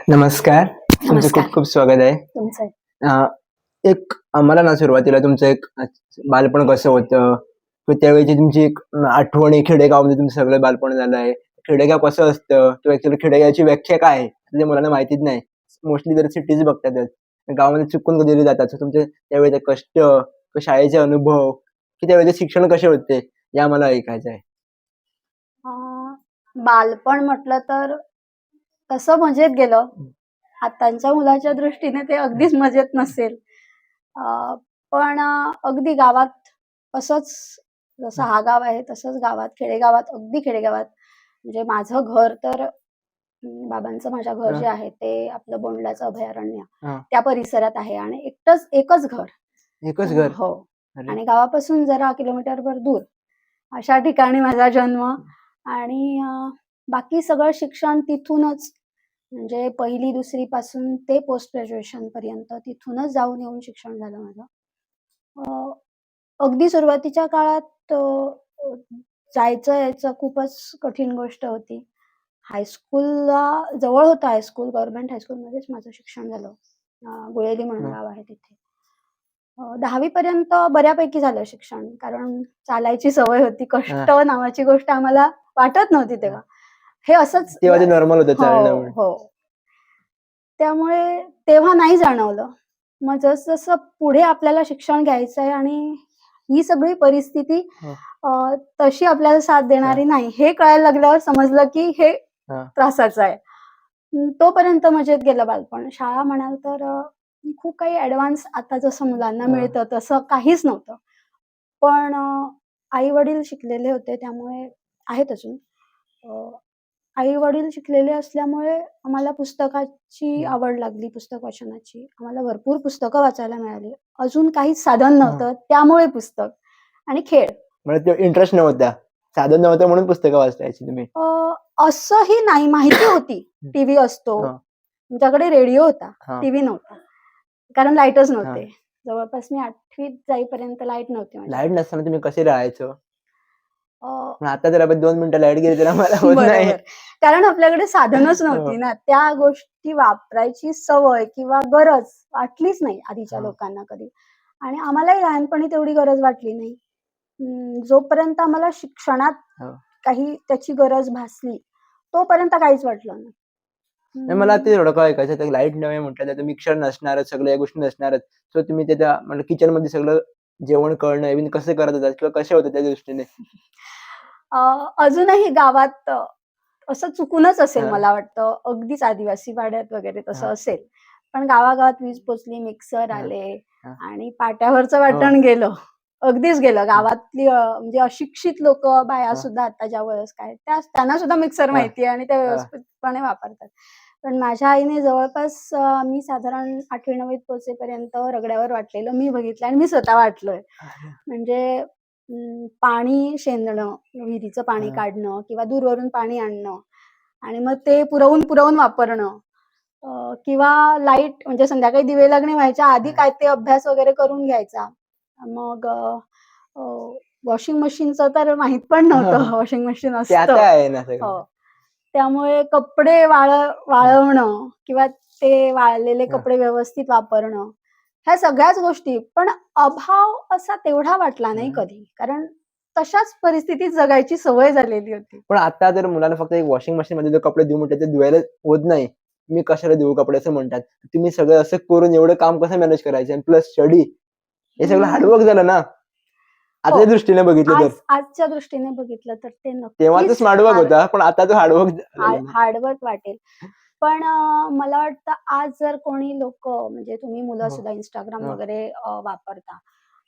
नमस्कार. तुमचं नमस्कार. खूप खूप स्वागत आहे. तुमचं अ, एक आम्हाला ना सुरुवातीला तुमचं एक बालपण कसं होतं? किंवा त्यावेळची तुमची एक आठवणी खेडेगावामध्ये तुमचं सगळं बालपण झालं आहे. खेडेगाव कसं असतं? किंवा ॲक्चुअली खेडेगावाची व्याख्या काय आहे? ते मुलांना माहितीच नाही. मोस्टली तर सिटीज बघतातच. गावामध्ये चुकून कधीतरी जातात. तर तुमचे त्यावेळेचे कष्ट, किंवा शाळेचे अनुभव, की त्यावेळेचे शिक्षण कसे होते? हे आम्हाला ऐकायचं आहे. अ, बालपण म्हटलं तर तसं मजेत गेलं. आताच्या मुलाच्या दृष्टीने ते अगदीच मजेत नसेल. अ, पण अगदी गावात असंच जसं हा गाव आहे तसंच गावात, खेडेगावात अगदी खेडेगावात म्हणजे माझं घर तर बाबांचं माझ्या घर हां, जे आहे ते आपलं बोंडलाचं अभयारण्य हां. त्या परिसरात आहे आणि एकच घर. एकच घर. हो. अरे! आणि गावापासून जरा किलोमीटरभर दूर अशा ठिकाणी माझा जन्म आणि बाकी सगळं शिक्षण तिथूनच म्हणजे 1ली-2री पासून ते पोस्ट ग्रॅज्युएशन पर्यंत तिथूनच जाऊन येऊन शिक्षण झालं माझं. अ, अगदी सुरुवातीच्या काळात अ, जायचं यायचं खूपच कठीण गोष्ट होती. हायस्कूलला जवळ होतं हायस्कूल, गव्हर्नमेंट हायस्कूलमध्येच माझं शिक्षण झालं. गुळेली म्हणून हां, गाव आहे तिथे. 10वी पर्यंत बऱ्यापैकी झालं शिक्षण. कारण चालायची सवय होती. हां, कष्ट नावाची गोष्ट आम्हाला वाटत नव्हती हां. तेव्हा. हे असंच तेव्हा ते नॉर्मल होतं हो, चालणं म्हणून. हो. त्यामुळे तेव्हा नाही जाणवलं. मग जसं पुढे आपल्याला शिक्षण घ्यायचं आहे आणि ही सगळी परिस्थिती हो. अ, तशी आपल्याला साथ हां, देणारी नाही, हे कळायला लागल्यावर समजलं की हे हां. त्रासाचं आहे. तोपर्यंत मजेत गेलं बालपण. शाळा म्हणाल तर खूप काही ॲडव्हान्स आता जसं मुलांना हां. मिळतं तसं काहीच नव्हतं. पण आई-वडील शिकलेले होते त्यामुळे आहेत अजून. अ, आई-वडील शिकलेले असल्यामुळे आम्हाला पुस्तकाची हं. आवड लागली, पुस्तक वाचनाची. आम्हाला भरपूर पुस्तकं वाचायला मिळाली. अजून काहीच साधन हां. नव्हतं, त्यामुळे पुस्तक आणि खेळ. म्हणजे ते इंटरेस्ट नव्हता. साधन नव्हतं म्हणून पुस्तकं वाचायची तुम्ही. असंही नाही, माहिती होती हं. टीव्ही असतो. हां, आमच्याकडे रेडिओ होता, हां, टीव्ही नव्हता. कारण लाईटच हां. नव्हते. जवळपास मी 8वीत जाईपर्यंत लाईट नव्हती लाईट माझ्याकडे. नसताना तुम्ही कसे राहायचो? अ, पण आता जर आपण 2 मिनिटं लाईट गेली तर आम्हाला होत नाही. बरोबर. कारण आपल्याकडे साधनच नव्हती हो. ना. त्या गोष्टी वापरायची सवय किंवा गरज वाटलीच नाही आधीच्या हां, लोकांना कधी. आणि आम्हालाही लहानपणी तेवढी गरज वाटली नाही. जोपर्यंत आम्हाला शिक्षणात हो. काही त्याची गरज भासली, तोपर्यंत काहीच वाटलं नाही. नाही मला हं. ते थोडं ऐकायचं होतं लाईट नाही म्हटलं तर मिक्सर नसणारच, सगळ्या गोष्टी नसणारच. सो तुम्ही ते त्या म्हणलं किचनमध्ये सगळं जेवण करणं इव्हन कसं करत होतात किंवा कसे होते त्या दृष्टीने? अ, अजूनही गावात असं चुकूनच असेल हां, मला वाटतं. अगदीच आदिवासी भाड्यात वगैरे तसं हां, असेल. पण गावागावात वीज पोचली, मिक्सर हां, आले हां. आणि पाट्यावरचं हो. वाटण गेलं. अगदीच गेलं. हां, गावातली म्हणजे अशिक्षित लोकं, हां, बायासुद्धा आता ज्या वयस्क आहेत, त्यांना सुद्धा मिक्सर हां, माहिती आहे आणि त्या हां. व्यवस्थितपणे वापरतात. पण माझ्या आईने जवळपास मी साधारण 8वी-9वीत पोहोचेपर्यंत रगड्यावर वाटलेलं मी बघितलं आणि मी स्वतः वाटलंय. अरे! म्हणजे पाणी शेंदणं, विहिरीचं पाणी हां, काढणं किंवा दूरवरून पाणी आणणं आणि मग ते पुरवून वापरणं किंवा लाईट म्हणजे संध्याकाळी दिवे लागणे व्हायच्या आधी हां. काय ते अभ्यास वगैरे करून घ्यायचा. मग अ, वॉशिंग मशीनचं तर माहीत पण हो, नव्हतं हो. वॉशिंग मशीन ते आता असतं. आहे ना सगळं. हो. त्यामुळे कपडे हां, वाळवणं किंवा ते वाळलेले हां. कपडे व्यवस्थित वापरणं, ह्या सगळ्याच गोष्टी. पण अभाव असा तेवढा वाटला नाही हं. कधी. कारण तशाच परिस्थितीत जगायची सवय झालेली होती. पण आता जर मुलांना फक्त एक वॉशिंग मशीनमध्ये जर कपडे धुवू म्हटले तर धुवायला होत नाही. मी कशाला धुवू कपडे असं म्हणतात. तुम्ही सगळं असं करून एवढं काम कसं मॅनेज करायचं आणि प्लस स्टडी हे सगळं हं. हार्डवर्क झालं ना. हो. आताच्या दृष्टीने बघितलं तर. आजच्या दृष्टीने बघितलं तर ते तेव्हा तो नक्कीच स्मार्ट वर्क होता, पण आता तो हार्डवर्क झालेला ना. हार्डवर्क वाटेल. पण मला वाटतं आज जर कोणी लोकं म्हणजे तुम्ही मुलं हो, सुद्धा Instagram हो, वगैरे वापरता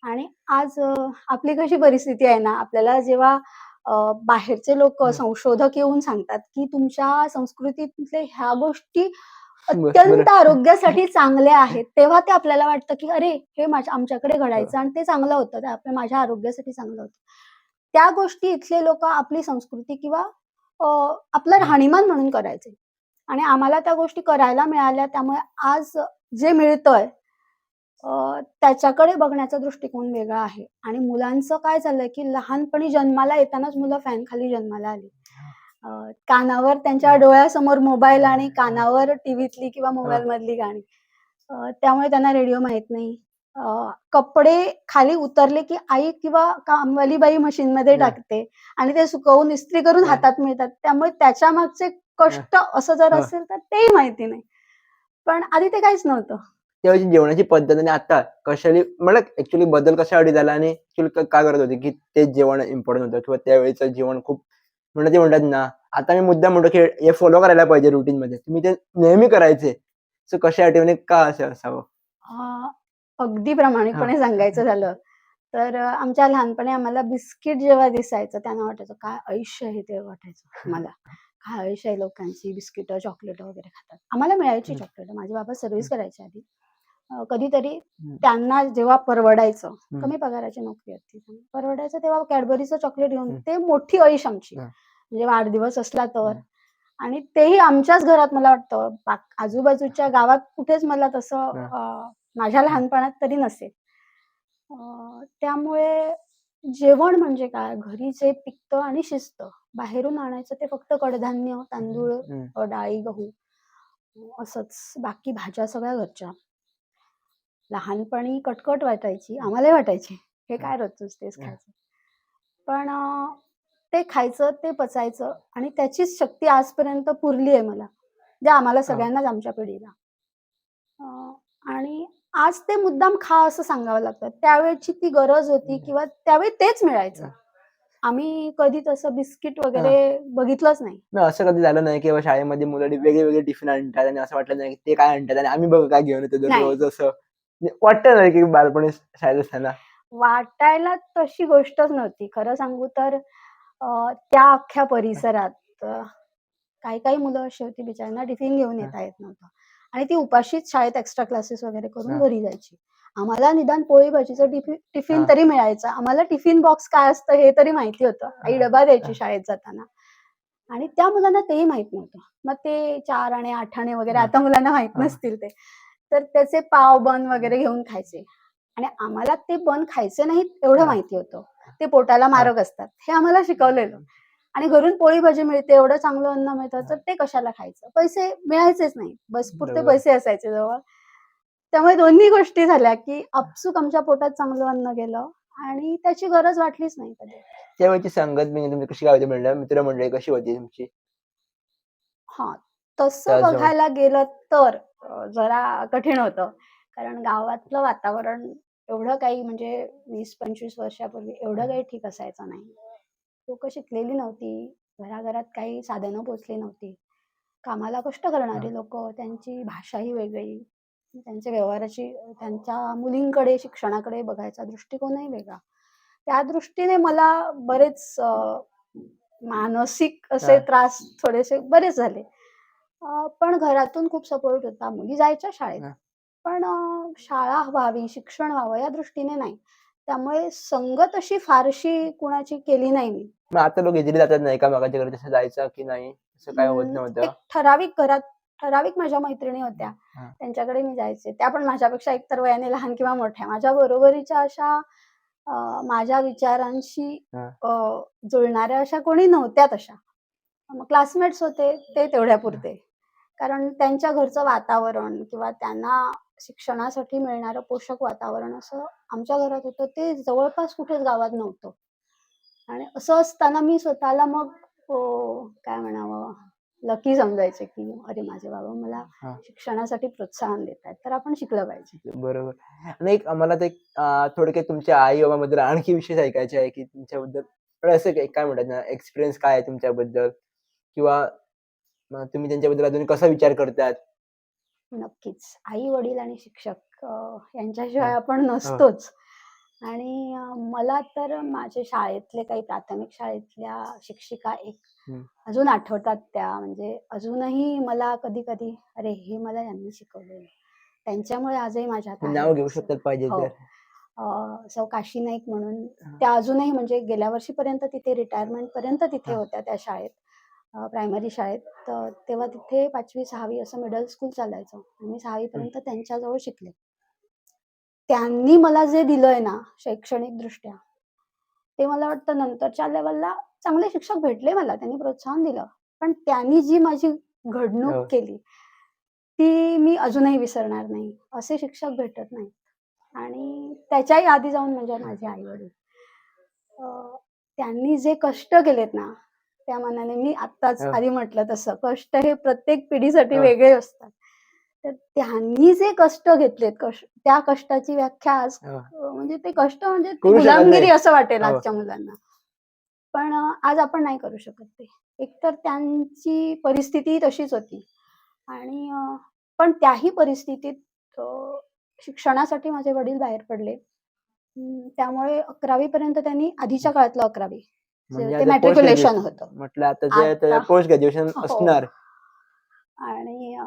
आणि आज आपली कशी परिस्थिती आहे ना, आपल्याला जेव्हा बाहेरचे लोकं, हो. संशोधक येऊन सांगतात, की तुमच्या संस्कृतीतले ह्या गोष्टी बरं. अत्यंत आरोग्यासाठी चांगल्या आहेत. तेव्हा ते आपल्याला वाटतं, की अरे, हे आमच्याकडे हो, घडायचं आणि ते चांगलं होतं. ते माझ्या आरोग्यासाठी चांगलं होतं. त्या गोष्टी इथले लोकं आपली संस्कृती किंवा अ, आपलं हो. राहणीमान म्हणून करायचे आणि आम्हाला त्या गोष्टी करायला मिळाल्या. त्यामुळे आज जे मिळतंय त्याच्याकडे बघण्याचा दृष्टिकोन वेगळा आहे आणि मुलांचं काय झालंय, की लहानपणी जन्माला येतानाच मुलं फॅनखाली जन्माला आली कानावर त्यांच्या डोळ्यासमोर मोबाईल आणि कानावर टीव्हीतली किंवा मोबाईल मधली गाणी. त्यामुळे त्यांना रेडिओ माहित नाही. कपडे खाली उतरले की आई किंवा कामवाली बाई मशीनमध्ये टाकते आणि ते सुकवून इस्त्री करून हातात मिळतात. त्यामुळे त्याच्या मागचे कष्ट असं जर असेल तर तेही माहिती नाही. पण आधी ते काहीच नव्हतं. त्यावेळची जेवणाची पद्धत आणि आता कशाने मला ऍक्च्युली बदल कशासाठी झाला आणि ऍक्च्युली काय करत होते की तेच जेवण इम्पॉर्टंट होतं किंवा त्यावेळेचं जेवण खूप म्हणजे ते म्हणतात ना, आता मी मुद्दाम म्हणतो की हे फॉलो करायला पाहिजे रुटीन मध्ये. तुम्ही ते नेहमी करायचे. सो कशासाठी म्हणजे का असं असावं? अ, अगदी हां. प्रामाणिकपणे सांगायचं झालं, तर आमच्या लहानपणी आम्हाला बिस्किट जेव्हा दिसायचं त्यांना वाटायचं काय आयुष्य आहे ते वाटायचं मला. काय आयुष्य आहे लोकांची बिस्किटं, चॉकलेटं वगैरे खातात. आम्हाला मिळायची हं, चॉकलेटं. माझे बाबा हं, सर्व्हिस करायचे आधी. कधीतरी हं, त्यांना जेव्हा परवडायचं, हं, कमी पगाराची नोकरी होती. परवडायचं तेव्हा Cadburyचं चॉकलेट घेऊन हं, ते मोठी ऐश आमची. हं, म्हणजे वाढदिवस असला तर. हं, आणि तेही आमच्याच घरात मला वाटतं. आजूबाजूच्या गावात कुठेच मला तसं हं, माझ्या हं, लहानपणात तरी नसेल. त्यामुळे जेवण म्हणजे काय? घरी जे पिकतं आणि शिजतं. बाहेरून आणायचं ते फक्त कडधान्य, तांदूळ, हं. डाळी, गहू असंच. बाकी भाज्या सगळ्या घरच्या. लहानपणी कटकट वाटायची. आम्हालाही वाटायची. हे हं, काय रोजचंच तेच हं. खायचं. पण ते खायचं, ते पचायचं आणि त्याचीच शक्ती आजपर्यंत पुरली आहे मला. म्हणजे आम्हाला हां. सगळ्यांनाच आमच्या पिढीला. अ, आणि आज ते मुद्दाम खा असं सांगावं लागतं. त्यावेळची ती गरज होती किंवा त्यावेळी तेच मिळायचं. हं. आम्ही कधी तसं बिस्किट हां. वगैरे बघितलंच नाही. मग असं कधी झालं नाही, की बाबा शाळेमध्ये मुलं वेगळे-वेगळे टिफिन आणतात आणि असं वाटलं नाही, की ते काय आणतात आणि आम्ही बघ काय घेऊन येतो नाही. दररोज असं. म्हणजे वाटतं ना, की बालपणी शाळेत असताना. वाटायला तशी गोष्टच नव्हती. खरं सांगू तर त्या अख्ख्या परिसरात काही-काही मुलं अशी होती बिचाऱ्यांना टिफिन घेऊन हां, येता येत नव्हतं आणि ती उपाशीच शाळेत एक्स्ट्रा क्लासेस वगैरे करून हां, घरी जायची. आम्हाला निदान पोळी भाजीचं टिफिन हां, तरी मिळायचं. आम्हाला टिफिन बॉक्स काय असतं हे तरी माहिती होतं. आई हां, डबा द्यायची हां, शाळेत जाताना आणि त्या मुलांना तेही माहीत नव्हतं. मग ते 4 आणे, 8 आणे वगैरे हां, आता मुलांना माहीत हां, नसतील ते. तर त्याचे पाव, बन वगैरे घेऊन खायचे आणि आम्हाला ते बन खायचे नाहीत एवढं हां, माहिती होतं. ते पोटाला हां, मारक असतात. हे आम्हाला शिकवलेलं. आणि घरून पोळी भाजी मिळते, एवढं चांगलं अन्न मिळतं, तर हां. ते कशाला खायचं? पैसे मिळायचेच नाही. बसपुरते बरोबर. पैसे असायचे जवळ. त्यामुळे दोन्ही गोष्टी झाल्या, की आपसूक आमच्या पोटात चांगलं अन्न गेलं आणि त्याची गरज वाटलीच नाही कधी. त्यावेळची संगत बिंगत तुमची कशी काय होती म्हणलं मित्रमंडळी कशी होती तुमची हां, तसं त्या झोन? बघायला गेलं तर जरा कठीण होतं. कारण गावातलं वातावरण एवढं काही म्हणजे 20-25 वर्षापूर्वी एवढं काही ठीक असायचं नाही. लोकं शिकलेली नव्हती. घराघरात काही साधनं पोहोचली नव्हती. कामाला कष्ट हां, करणारी लोकं, त्यांची भाषाही वेगळी, त्यांच्या व्यवहाराची त्यांच्या मुलींकडे, शिक्षणाकडे बघायचा दृष्टिकोनही वेगळा. त्या दृष्टीने मला बरेच मानसिक असे हां, त्रास थोडेसे बरेच झाले. पण घरातून खूप सपोर्ट होता. मुली जायच्या शाळेत. हां. पण शाळा व्हावी, शिक्षण व्हावं या दृष्टीने नाही. त्यामुळे संगत अशी फारशी कुणाची केली नाही मी. मग आता लोक इझिली जातात ना एकामेकांच्या घरी तसं जायचं की नाही? असं काय होत नव्हतं? एक ठराविक माझ्या मैत्रिणी होत्या. हां, त्यांच्याकडे मी जायचे. त्या पण माझ्यापेक्षा एकतर वयाने लहान किंवा मोठ्या. माझ्या बरोबरीच्या अशा माझ्या विचारांशी हां, अ, जुळणाऱ्या अशा कोणी नव्हत्या तशा. मग क्लासमेट्स होते ते हां. तेवढ्यापुरते. कारण त्यांच्या घरचं वातावरण किंवा त्यांना शिक्षणासाठी मिळणारं पोषक वातावरण असं आमच्या घरात होतं ते जवळपास कुठेच गावात नव्हतं. आणि असं असताना मी स्वतःला मग काय म्हणावं लकी समजायचे, की अरे माझे बाबा मला हां. शिक्षणासाठी प्रोत्साहन देतायत, तर आपण शिकलं पाहिजे. बरोबर. आणि एक आम्हाला ते थोडक्यात तुमच्या आई-बाबाबद्दल आणखी विशेष ऐकायचे आहे, की तुमच्याबद्दल पण असं काय काय म्हणतात ना, एक्सपिरियन्स काय आहे तुमच्याबद्दल? किंवा तुम्ही त्यांच्याबद्दल अजून कसा विचार करतात? नक्कीच. आई-वडील आणि शिक्षक यांच्याशिवाय हां. आपण हो. नसतोच. आणि मला तर माझे शाळेतले काही प्राथमिक शाळेतल्या शिक्षिका एक हं. अजून आठवतात त्या. म्हणजे अजूनही मला कधी-कधी अरे, हे मला यांनी शिकवलेलं. त्यांच्यामुळे आजही माझ्यात तुम्ही आहे नाव घेऊ असं. शकतात पाहिजे हो. तर. सौ काशी नाईक म्हणून हां. त्या अजूनही म्हणजे गेल्या वर्षीपर्यंत तिथे रिटायरमेंटपर्यंत तिथे हां. होत्या त्या शाळेत. प्रायमरी शाळेत. तर तेव्हा तिथे 5वी 6वी असं मिडल स्कूल चालायचं. आणि मी 6वी हं. पर्यंत त्यांच्याजवळ शिकले. त्यांनी मला जे दिलंय ना शैक्षणिकदृष्ट्या, ते मला वाटतं नंतरच्या लेव्हलला चांगले शिक्षक भेटले मला, त्यांनी प्रोत्साहन दिलं. पण त्यांनी जी माझी घडणूक हो. केली, ती मी अजूनही विसरणार नाही. असे शिक्षक भेटत नाहीत. आणि त्याच्याही आधी जाऊन म्हणजे माझे आई-वडील. त्यांनी जे कष्ट केलेत ना, त्या मानाने मी आत्ताच हो, आधी म्हटलं तसं कष्ट हे प्रत्येक पिढीसाठी हो, वेगळे असतात. तर त्यांनी जे कष्ट घेतलेत, त्या कष्टाची व्याख्या आज हो. म्हणजे ते कष्ट म्हणजे ती करू शकत नाही. गुलामगिरी असं वाटेल हो. आजच्या मुलांना. पण आज आपण नाही करू शकत ते. एकतर त्यांची परिस्थिती तशीच होती आणि पण त्याही परिस्थितीत शिक्षणासाठी माझे वडील बाहेर पडले. त्यामुळे 11वी पर्यंत त्यांनी आधीच्या काळातलं 11वी म्हणजे ते आता पोस्ट मॅट्रिक्युलेशन ग्रॅज्युएशन होतं. म्हटलं आता ते आता पोस्ट ग्रॅज्युएशन हो. असणार. आणि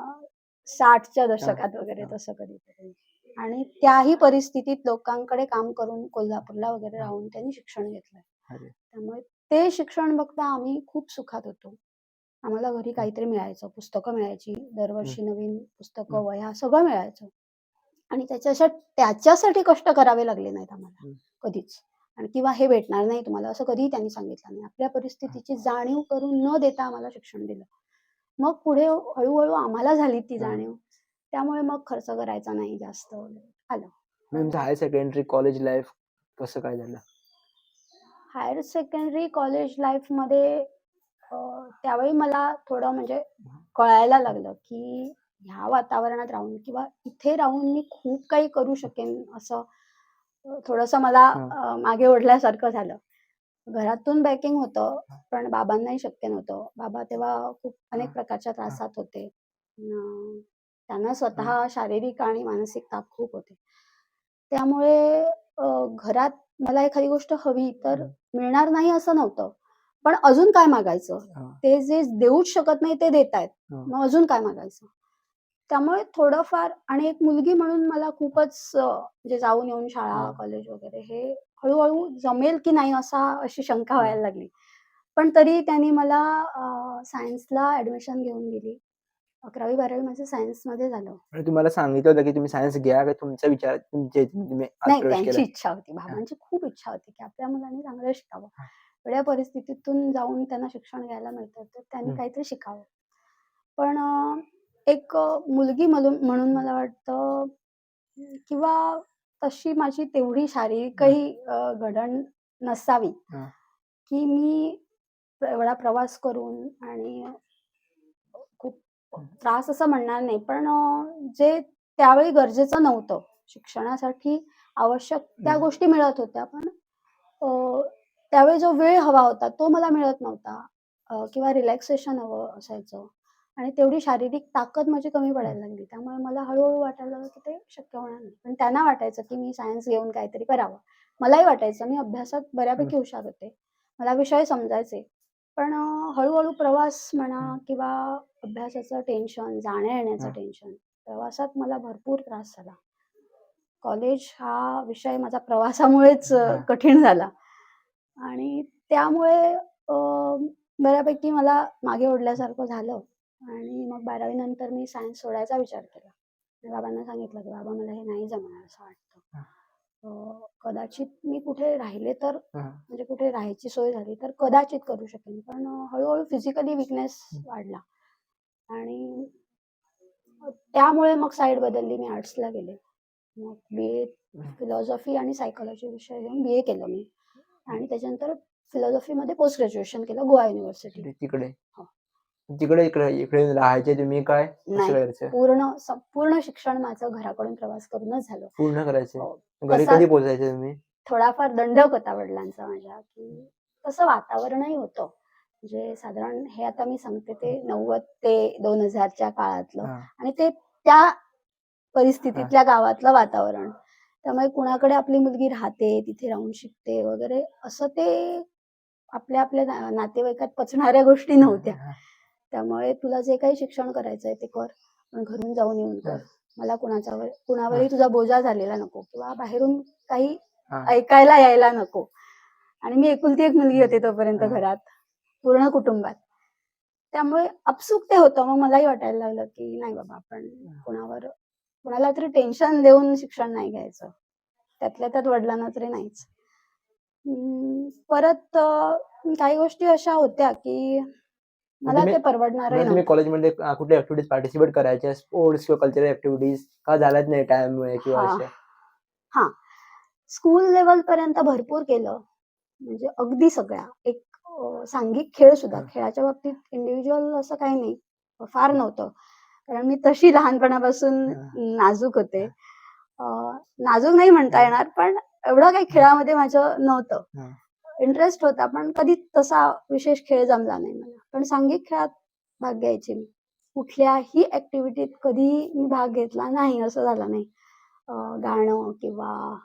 60च्या हां, दशकात वगैरे हां. तसं कधीतरी. आणि त्याही परिस्थितीत लोकांकडे काम करून कोल्हापूरला वगैरे हां. राहून त्यांनी शिक्षण घेतलंय. अरे! त्यामुळे ते शिक्षण बघता आम्ही खूप सुखात होतो. आम्हाला घरी हं, काहीतरी मिळायचं, पुस्तकं मिळायची, हं, दरवर्षी नवीन हं, पुस्तकं, वह्या सगळं मिळायचं. आणि त्याच्यासाठी कष्ट करावे लागले नाहीत आम्हाला हं. कधीच. आणि किंवा हे भेटणार नाही तुम्हाला असं कधीही त्यांनी सांगितलं नाही. आपल्या परिस्थितीची जाणीव करून न देता आम्हाला शिक्षण दिलं. मग पुढे हळू आम्हाला झाली ती हां. जाणीव. त्यामुळे मग खर्च करायचा नाही जास्त वगैरे आलं. मग तुमचं हायर सेकंडरी, कॉलेज लाईफ कसं काय झालं? हायर सेकंडरी, कॉलेज लाईफमध्ये अ, त्यावेळी मला थोडं म्हणजे कळायला लागलं, की ह्या वातावरणात राहून किंवा इथे राहून मी खूप काही करू शकेन असं थोडंसं मला हां, मागे ओढल्यासारखं झालं. घरातून बॅकिंग होतं, पण बाबांनाही शक्य नव्हतं. बाबा तेव्हा खूप अनेक हां, प्रकारच्या हां, त्रासात होते. त्यांना हां. स्वतः शारीरिक आणि मानसिक ताप खूप होते. त्यामुळे घरात मला एखादी गोष्ट हवी तर हं, मिळणार नाही असं नव्हतं. पण अजून काय मागायचं? हां, ते जे देऊच शकत नाही ते देतायत. हां, मग अजून काय मागायचं? त्यामुळे थोडंफार आणि एक मुलगी म्हणून मला खूपच म्हणजे जाऊन येऊन शाळा, हां, कॉलेज वगैरे हे हळू जमेल की नाही अशी शंका हां. व्हायला लागली. पण तरी त्यांनी मला सायन्सला ॲडमिशन घेऊन दिली. 11वी-12वी माझं सायन्समध्ये झालं. आणि तुम्हाला सांगितलं होतं, की तुम्ही सायन्स घ्या का तुमच्या विचारात तुमच्या इथून तुम्ही आत नाही, प्रवेश त्यांची केलाय? इच्छा होती. हां, बाबांची खूप इच्छा होती, की आपल्या मुलांनी चांगलं शिकावं. हां. वेगळ्या परिस्थितीतून जाऊन त्यांना शिक्षण घ्यायला मिळतं, तर त्यांनी हं, काहीतरी शिकावं. पण एक मुलगी म्हणून मला वाटतं किंवा तशी माझी तेवढी हां, शारीरिकही घडण नसावी, हां, की मी एवढा प्रवास करून आणि खूप हं, त्रास असं म्हणणार नाही, पण जे त्यावेळी गरजेचं नव्हतं. शिक्षणासाठी आवश्यक त्या हं. गोष्टी मिळत होत्या, पण अ, त्यावेळी जो वेळ हवा होता, तो मला मिळत नव्हता किंवा रिलॅक्सेशन हवं असायचं आणि तेवढी शारीरिक ताकद माझी कमी हं, पडायला लागली. त्यामुळे मला हळू वाटायला लागलं, की ते शक्य होणार नाही. पण त्यांना वाटायचं, की मी सायन्स घेऊन काहीतरी करावं. मलाही वाटायचं, मी अभ्यासात हं, बऱ्यापैकी हुशार होते. मला विषय समजायचे. पण प्रवास म्हणा हं. किंवा अभ्यासाचं टेन्शन, जाण्या-येण्याचं हां, टेन्शन, प्रवासात मला भरपूर त्रास झाला. कॉलेज हा विषय माझा प्रवासामुळेच हां. कठीण झाला आणि त्यामुळे बऱ्यापैकी मला मागे ओढल्यासारखं झालं आणि मग 12वी नंतर मी सायन्स सोडायचा विचार केला. मी बाबांना सांगितलं, की "बाबा मला हे नाही जमणार असं वाटतं. हां, कदाचित मी कुठे राहिले तर हां, म्हणजे कुठे राहायची सोय झाली तर कदाचित करू शकेन. पण हळू फिजिकली वीकनेस हं, वाढला आणि त्यामुळे मग साईड बदलली. मी आर्ट्सला गेले. मग बी-ए हं. फिलॉसॉफी आणि सायकॉलॉजी विषय घेऊन बी-ए केलं मी आणि त्याच्यानंतर फिलॉसॉफीमध्ये पोस्ट ग्रॅज्युएशन केलं गोवा युनिव्हर्सिटी. तिकडे. हो. तिकडे इकडे इकडे राहायचे तुम्ही काय कसं नाही. करायचं? संपूर्ण शिक्षण माझं घराकडून प्रवास करूनच झालं. पूर्ण करायचे. हो. घरी कसा कधी पोहोचायचे तुम्ही? थोडाफार दंडक होता वडिलांचा माझ्या, की तसं वातावरणही होतं. म्हणजे साधारण हे आता मी सांगते ते 90 ते 2000च्या काळातलं हां, आणि ते त्या हां, परिस्थितीतल्या गावातलं वातावरण. त्यामुळे कुणाकडे आपली मुलगी राहते, तिथे राहून शिकते वगैरे असं ते आपल्या नातेवाईकात पचणाऱ्या गोष्टी हां, नव्हत्या. हां, त्यामुळे तुला जे काही शिक्षण करायचंय ते कर, पण घरून जाऊन येऊन कर. हां, मला हां, कुणावरही तुझा बोजा झालेला नको किंवा बाहेरून काही हां, ऐकायला यायला नको. आणि मी एकुलती एक मुलगी होते तोपर्यंत हां, घरात, पूर्ण कुटुंबात. त्यामुळे आपसूक ते होतं. मग मलाही वाटायला लागलं, की नाही बाबा आपण कुणाला तरी टेन्शन देऊन शिक्षण नाही घ्यायचं. त्यातल्या त्यात वडिलांना तरी नाहीच. परत काही गोष्टी अशा होत्या की म्हणजे मला मी ते परवडणारही म्हणजे तुम्ही नव्हतं. कॉलेजमध्ये कुठल्या ऍक्टिव्हिटीज पार्टिसिपेट करायच्या, स्पोर्ट्स किंवा कल्चरल ऍक्टिव्हिटीज का झाल्याच नाही टाइममुळे किंवा हां, अशा? हां. स्कूल लेव्हलपर्यंत भरपूर केलं. म्हणजे अगदी सगळ्या. एक सांघिक खेळ सुद्धा. हां, खेळाच्या बाबतीत इंडिव्हिज्युअल असं काही नाही. फार नव्हतं. कारण मी तशी लहानपणापासून हां, नाजूक होते. हां, अ, नाजूक नाही म्हणता हां, येणार, पण एवढं काही हां, खेळामध्ये माझं नव्हतं. हां, इंटरेस्ट होता, पण कधी तसा विशेष खेळ जमला नाही मला. पण सांघिक खेळात भाग घ्यायचे मी. कुठल्याही ॲक्टिव्हिटीत कधीही मी भाग घेतला नाही, असं झालं नाही. गाणं किंवा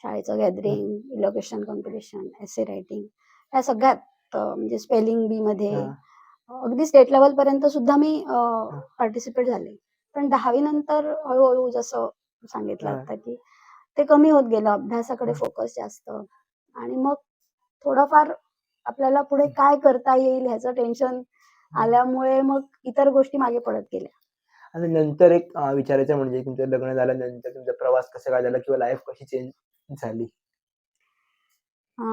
शाळेचं हां, गॅदरिंग, इलोक्युशन कॉम्पिटिशन, एसे रायटिंग या सगळ्यात म्हणजे स्पेलिंग बीमध्ये हां, अगदी स्टेट लेव्हलपर्यंत सुद्धा मी हां, पार्टिसिपेट झाले. पण 10वी नंतर हळू जसं सांगितलं हां, आता, की ते कमी होत गेलं. अभ्यासाकडे हां, फोकस जास्त आणि मग थोडंफार आपल्याला पुढे काय करता येईल ह्याचं टेन्शन हां. आल्यामुळे मग इतर गोष्टी मागे पडत गेल्या. आणि नंतर एक विचारायचं म्हणजे तुमचं लग्न झाल्यानंतर तुमचा प्रवास कसा काय झाला किंवा लाईफ कशी चेंज झाली? अ,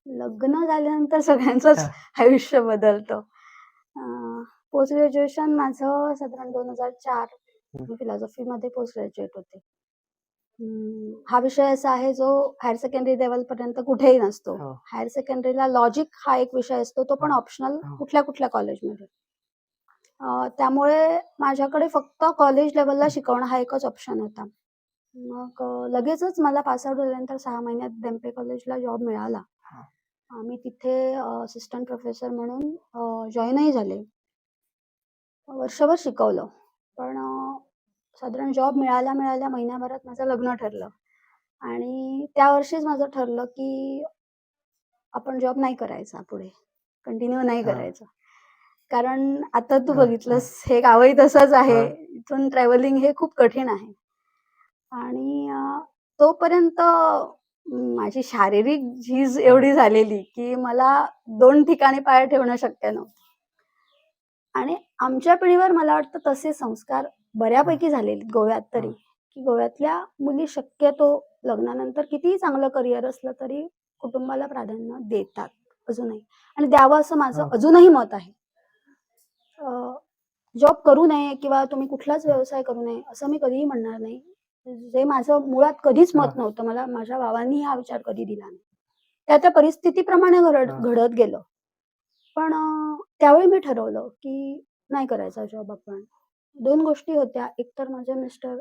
लग्न झाल्यानंतर सगळ्यांचंच हां, आयुष्य बदलतं. पोस्ट ग्रॅज्युएशन माझं साधारण 2004 हं, मी फिलॉसॉफीमध्ये पोस्ट ग्रॅज्युएट होते. हा विषय असा आहे जो हायर सेकंडरी लेव्हलपर्यंत कुठेही नसतो. हो, हायर सेकंडरीला लॉजिक हा एक विषय असतो, तो पण हां, ऑप्शनल हो, कुठल्या कॉलेजमध्ये. त्यामुळे माझ्याकडे फक्त कॉलेज लेव्हलला हं, शिकवणं हा एकच ऑप्शन होता. मग लगेचच मला पास आउट झाल्यानंतर 6 महिन्यात डेम्पे कॉलेजला जॉब मिळाला. हां, मी तिथे असिस्टंट प्रोफेसर म्हणून जॉइनही झाले. वर्षभर शिकवलं. पण साधारण जॉब मिळाल्या महिन्याभरात माझं लग्न ठरलं आणि त्या वर्षीच माझं ठरलं, की आपण जॉब नाही करायचा पुढे. कंटिन्यू नाही हां, करायचं. कारण आता तू हां, हां, बघितलंस हे गावही तसंच आहे. हां, इथून ट्रॅव्हलिंग हे खूप कठीण आहे आणि तोपर्यंत माझी शारीरिक झीज हां, एवढी झालेली, की मला 2 ठिकाणी पाय ठेवणं शक्य नव्हतं. आणि आमच्या पिढीवर मला वाटतं तसे संस्कार हां, बऱ्यापैकी झालेले गोव्यात तरी, हां, की गोव्यातल्या मुली शक्यतो लग्नानंतर कितीही चांगलं करिअर असलं तरी कुटुंबाला प्राधान्य देतात अजूनही आणि द्यावं असं माझं हो, अजूनही मत आहे. जॉब करू नये किंवा तुम्ही कुठलाच हां, व्यवसाय करू नये असं मी कधीही म्हणणार नाही. जे माझं मुळात कधीच हां, मत नव्हतं. मला माझ्या बाबांनी हा विचार कधी दिला नाही. त्या परिस्थितीप्रमाणे हां, घडत गेलं. पण त्यावेळी मी ठरवलं, की नाही करायचा जॉब आपण. 2 गोष्टी होत्या. एक तर माझे मिस्टर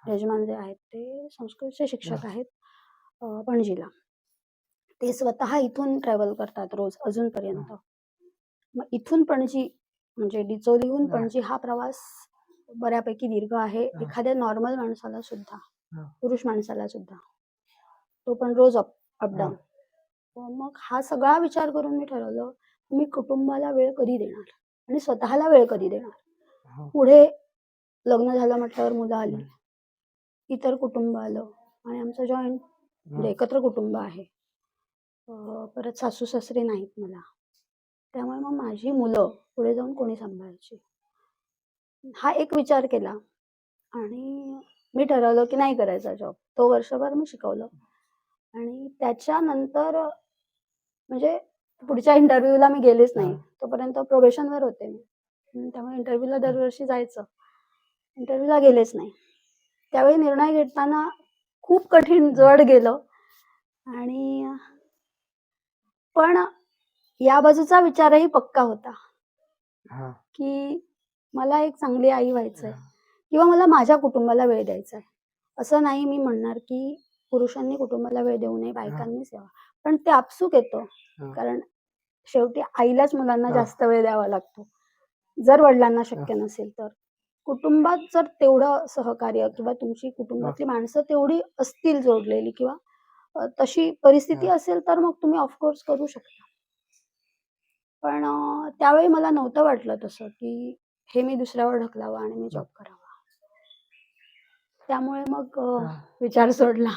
यजमान जे आहेत ते संस्कृतचे शिक्षक हां, आहेत पणजीला. ते स्वतः इथून ट्रॅव्हल करतात रोज हां, अजूनपर्यंत. मग इथून पणजी म्हणजे डिचोलीहून हां, पणजी हा प्रवास बऱ्यापैकी दीर्घ आहे. हां, एखाद्या नॉर्मल माणसाला सुद्धा, हां, पुरुष माणसाला सुद्धा. तो पण रोज हां, डाउन. मग हा सगळा विचार करून मी ठरवलं, मी कुटुंबाला वेळ कधी देणार आणि स्वतःला वेळ कधी देणार. हो, पुढे लग्न झालं म्हटल्यावर मुलं आली, हं, इतर कुटुंब आलं आणि आमचं जॉइंट म्हणजे हां, एकत्र कुटुंब आहे. परत सासू-सासरे नाहीत मला. त्यामुळे मग माझी मुलं पुढे जाऊन कोणी सांभाळायची? हा एक विचार केला आणि मी ठरवलं की नाही करायचा जॉब. तो वर्षभर मी शिकवलं आणि त्याच्यानंतर म्हणजे पुढच्या इंटरव्ह्यूला मी गेलेच नाही. हां, तोपर्यंत प्रोबेशनवर होते मी. त्यामुळे इंटरव्ह्यूला हां, दरवर्षी जायचं. इंटरव्ह्यूला गेलेच नाही. त्यावेळी निर्णय घेताना खूप कठीण, हां, जड गेलं आणि पण या बाजूचा विचारही पक्का होता, हां, की मला एक चांगली आई व्हायचंय हां, किंवा मला माझ्या कुटुंबाला वेळ द्यायचा आहे. असं नाही मी म्हणणार, की पुरुषांनी कुटुंबाला वेळ देऊ नये, हां, बायकांनीच द्यावा. पण ते आपसूक येतं. हां, कारण शेवटी आईलाच मुलांना हां, जास्त वेळ द्यावा लागतो. जर वडिलांना हां, शक्य नसेल तर. कुटुंबात जर तेवढं सहकार्य किंवा तुमची हां, कुटुंबातली माणसं तेवढी असतील जोडलेली किंवा तशी परिस्थिती हां. असेल तर मग तुम्ही ऑफ कोर्स करू शकता. पण त्यावेळी मला नव्हतं वाटलं तसं, की हे मी दुसऱ्यावर ढकलावं आणि मी हं. जॉब करावा. त्यामुळे मग हां. विचार सोडला.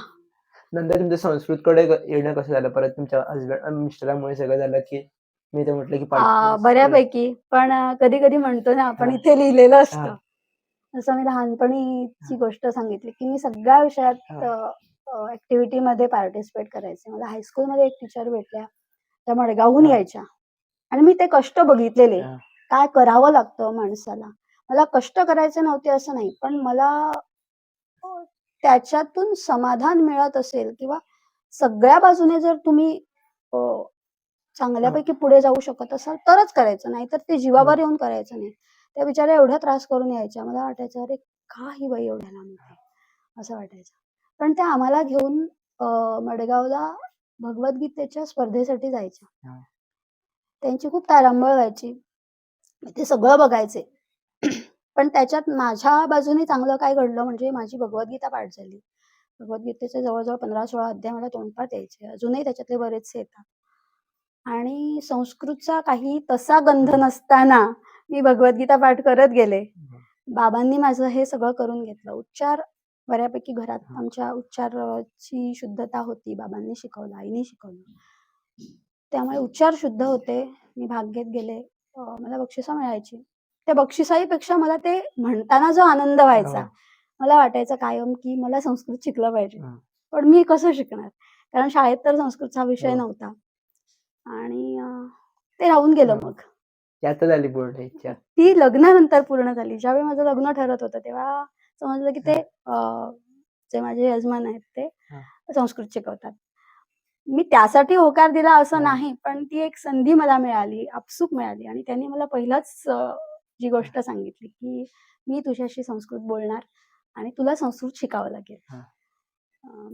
नंतर तुमच्या संस्कृतकडे येणं कसं झालं? परत तुमच्या मिस्टरांमुळे सगळं झालं, की मी तर म्हटलं, की पुढे बऱ्यापैकी. पण कधी-कधी म्हणतो ना आपण हां, इथे लिहिलेलं हां, असतं. जसं मी लहानपणीची हां, गोष्ट सांगितली, की मी सगळ्या विषयात हां, मध्ये पार्टिसिपेट करायचे. मला हायस्कूलमध्ये एक टीचर भेटल्या, त्या मडगावहून हा. यायच्या आणि मी ते कष्ट बघितलेले. हा. काय करावं लागतं माणसाला. मला कष्ट करायचे नव्हते असं नाही, पण मला त्याच्यातून समाधान मिळत असेल किंवा सगळ्या बाजूने जर तुम्ही अ, चांगल्यापैकी पुढे जाऊ शकत असाल तरच करायचं, नाहीतर ते जीवावर येऊन करायचं नाही. त्या बिचाऱ्या एवढा त्रास करून यायच्या. मला वाटायचं, "अरे, का ही बाई एवढ्या लांब येते?" असं वाटायचं. पण त्या आम्हाला घेऊन मडगावला भगवद्गीतेच्या स्पर्धेसाठी जायच्या. हा. त्यांची खूप तारांबळ व्हायची. मी ते सगळं बघायचे. पण त्याच्यात माझ्या बाजूने चांगलं काय घडलं म्हणजे माझी भगवद्गीता पाठ झाली. भगवद्गीतेचे जवळ-जवळ 15-16 अध्याय मला तोंडपाठ यायचे. अजूनही त्याच्यातले बरेचसे येतात. आणि संस्कृतचा काही तसा गंध नसताना मी भगवद्गीता पाठ करत गेले. बाबांनी माझं हे सगळं करून घेतलं. उच्चार बऱ्यापैकी घरात आमच्या उच्चाराची शुद्धता होती. बाबांनी शिकवलं, आईनी शिकवलं. त्यामुळे उच्चार शुद्ध होते. मी भाग घेत गेले. मला बक्षिसं मिळायची. त्या बक्षिसाईपेक्षा मला ते म्हणताना जो आनंद व्हायचा, मला वाटायचं कायम की मला संस्कृत शिकलं पाहिजे. पण मी कसं शिकणार? कारण शाळेत तर संस्कृतचा विषय नव्हता. आणि ते राहून गेलं मग. त्यातच आली पूर्ण इच्छा. ती लग्नानंतर पूर्ण झाली. ज्यावेळी माझं लग्न ठरत होतं, तेव्हा समजलं की ते जे माझे यजमान आहेत ते संस्कृत शिकवतात. मी त्यासाठी होकार दिला असं नाही, पण ती एक संधी मला मिळाली, आपसूक मिळाली आणि त्यांनी मला पहिलंच जी गोष्ट सांगितली, की "मी तुझ्याशी संस्कृत बोलणार आणि तुला संस्कृत शिकावं लागेल."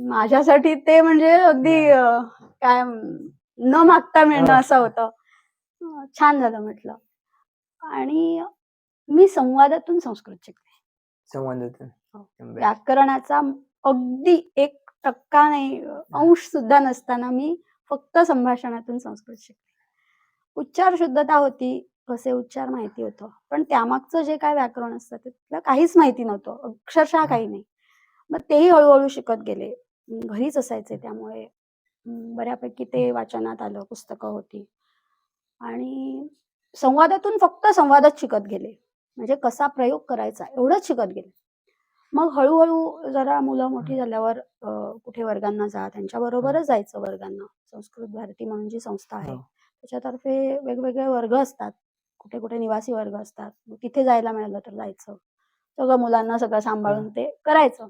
माझ्यासाठी ते म्हणजे अगदी काय न मागता मिळणं असं होतं. छान झालं म्हटलं. आणि मी संवादातून संस्कृत शिकले. संवादातून. व्याकरणाचा अगदी 1% नाही, अंश सुद्धा नसताना मी फक्त संभाषणातून संस्कृत शिकले. उच्चार शुद्धता होती, कसे उच्चार माहिती होतं. पण त्यामागचं जे काय व्याकरण असतं त्यातलं काहीच माहिती नव्हतं. अक्षरशः काही नाही. मग तेही हळू शिकत गेले. घरीच असायचे त्यामुळे बऱ्यापैकी ते वाचनात आलं, पुस्तकं होती. आणि संवादातून फक्त संवादच शिकत गेले. म्हणजे कसा प्रयोग करायचा एवढंच शिकत गेले. मग हळू जरा मुलं मोठी झाल्यावर कुठे वर्गांना जा, त्यांच्याबरोबरच जायचं वर्गांना. संस्कृत भारती म्हणून जी संस्था आहे, त्याच्यातर्फे वेगवेगळे वर्ग असतात. कुठे-कुठे निवासी वर्ग असतात. मग तिथे जायला मिळालं तर जायचं. सगळं मुलांना सगळं सांभाळून ते करायचं.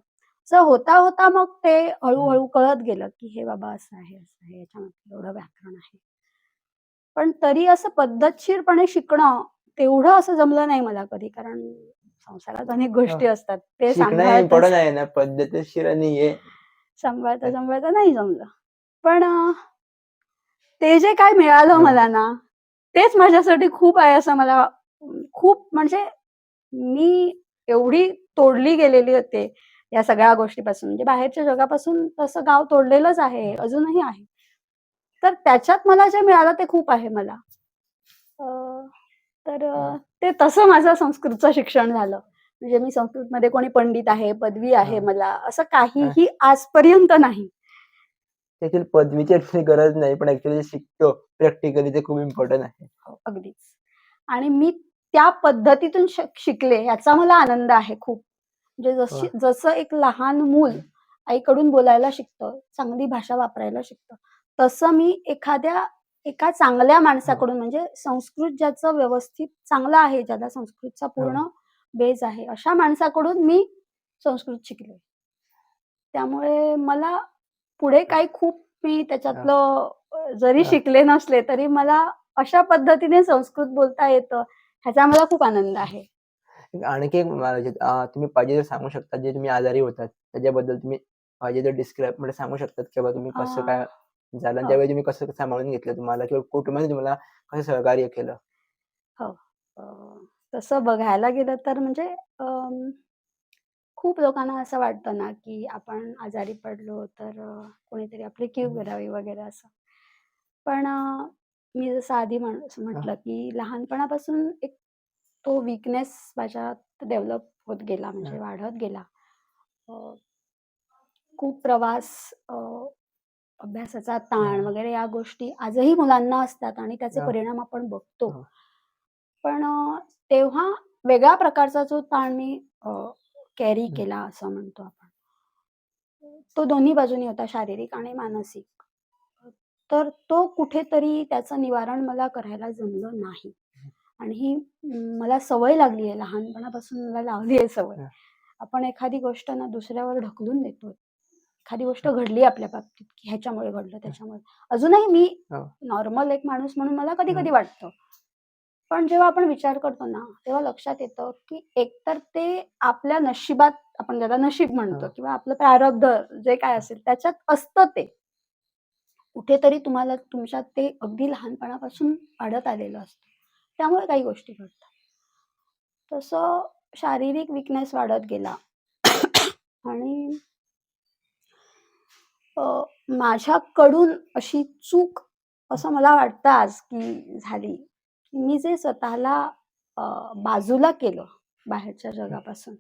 असं होता मग ते हळू कळत गेलं, की हे बाबा असं आहे, असं आहे, याच्यामध्ये एवढं व्याकरण आहे. पण तरी असं पद्धतशीरपणे शिकणं तेवढं असं जमलं नाही मला कधी, कारण संसारात अनेक गोष्टी असतात. ते शिकणं इम्पॉर्टंट आहे ना, पद्धतशीर आणि हे सांभाळता नाही जमलं. पण ते जे काय मिळालं मला ना, तेच माझ्यासाठी खूप आहे असं मला खूप म्हणजे मी एवढी तोडली गेलेली होते या सगळ्या गोष्टीपासून. म्हणजे बाहेरच्या जगापासून तसं गाव तोडलेलंच आहे, अजूनही आहे. तर त्याच्यात मला जे मिळालं ते खूप आहे मला. तर ते तसं माझं संस्कृतचं शिक्षण झालं. म्हणजे मी संस्कृतमध्ये कोणी पंडित आहे, पदवी आहे मला, असं काहीही आजपर्यंत नाही. त्यातील पदवीची गरज नाही, पण ऍक्च्युअली शिकतो प्रॅक्टिकली ते खूप इम्पॉर्टंट आहे. हो, अगदीच. आणि मी त्या पद्धतीतून शिकले याचा मला आनंद आहे खूप. म्हणजे जसं एक लहान मूल आईकडून बोलायला शिकतं, चांगली भाषा वापरायला शिकतं, तसं मी एका चांगल्या माणसाकडून म्हणजे संस्कृत ज्याचं व्यवस्थित चांगलं आहे, ज्याला संस्कृतचा पूर्ण बेस आहे, अशा माणसाकडून मी संस्कृत शिकले. त्यामुळे मला पुढे काही खूप मी त्याच्यातलं जरी शिकले नसले, तरी मला अशा पद्धतीने संस्कृत बोलता येतं, ह्याचा मला खूप आनंद आहे. आणखी एक तुम्ही पाहिजे तर सांगू शकता, जे तुम्ही आजारी होतात, त्याच्याबद्दल तुम्ही पाहिजे तर डिस्क्राईब म्हणजे सांगू शकतात किंवा तुम्ही कसं काय झालं, त्यावेळी तुम्ही कसं सांभाळून घेतलं तुम्हाला किंवा कुटुंबाने तुम्हाला कसं सहकार्य केलं? हो. तसं बघायला गेलं तर म्हणजे खूप लोकांना असं वाटतं ना, की आपण आजारी पडलो तर कोणीतरी आपली कीव करावी वगैरे असं. पण मी जसं आधी म्हटलं, की लहानपणापासून एक तो वीकनेस माझ्यात डेव्हलप होत गेला म्हणजे वाढत गेला. अ, खूप प्रवास, अभ्यासाचा ताण वगैरे या गोष्टी आजही मुलांना असतात आणि त्याचे परिणाम आपण बघतो. पण तेव्हा वेगळ्या प्रकारचा जो ताण मी कॅरी केला असं म्हणतो आपण. तो दोन्ही बाजूनी होता, शारीरिक आणि मानसिक. तर तो कुठेतरी त्याचं निवारण मला करायला जमलं नाही. आणि ही मला सवय लागली आहे, लहानपणापासून मला लावली आहे सवय. हं. आपण एखादी गोष्ट ना दुसऱ्यावर ढकलून देतो. एखादी गोष्ट घडली आपल्या बाबतीत, की ह्याच्यामुळे घडलं, त्याच्यामुळे. अजूनही मी हो. नॉर्मल एक माणूस म्हणून मला हं. कधी-कधी वाटतं. पण जेव्हा आपण विचार करतो ना, तेव्हा लक्षात येतं, की एकतर ते आपल्या नशिबात, आपण ज्याला नशीब म्हणतो हो. किंवा आपलं प्रारब्ध जे काय असेल त्याच्यात असतं ते. कुठेतरी तुम्हाला तुमच्यात ते अगदी लहानपणापासून वाढत आलेलं असतं. त्यामुळे काही गोष्टी घडतात. तसं शारीरिक वीकनेस वाढत गेला आणि अ, माझ्याकडून अशी चूक असं मला वाटतं आज, की झाली. मी जे स्वतःला अ, बाजूला केलं बाहेरच्या जगापासून,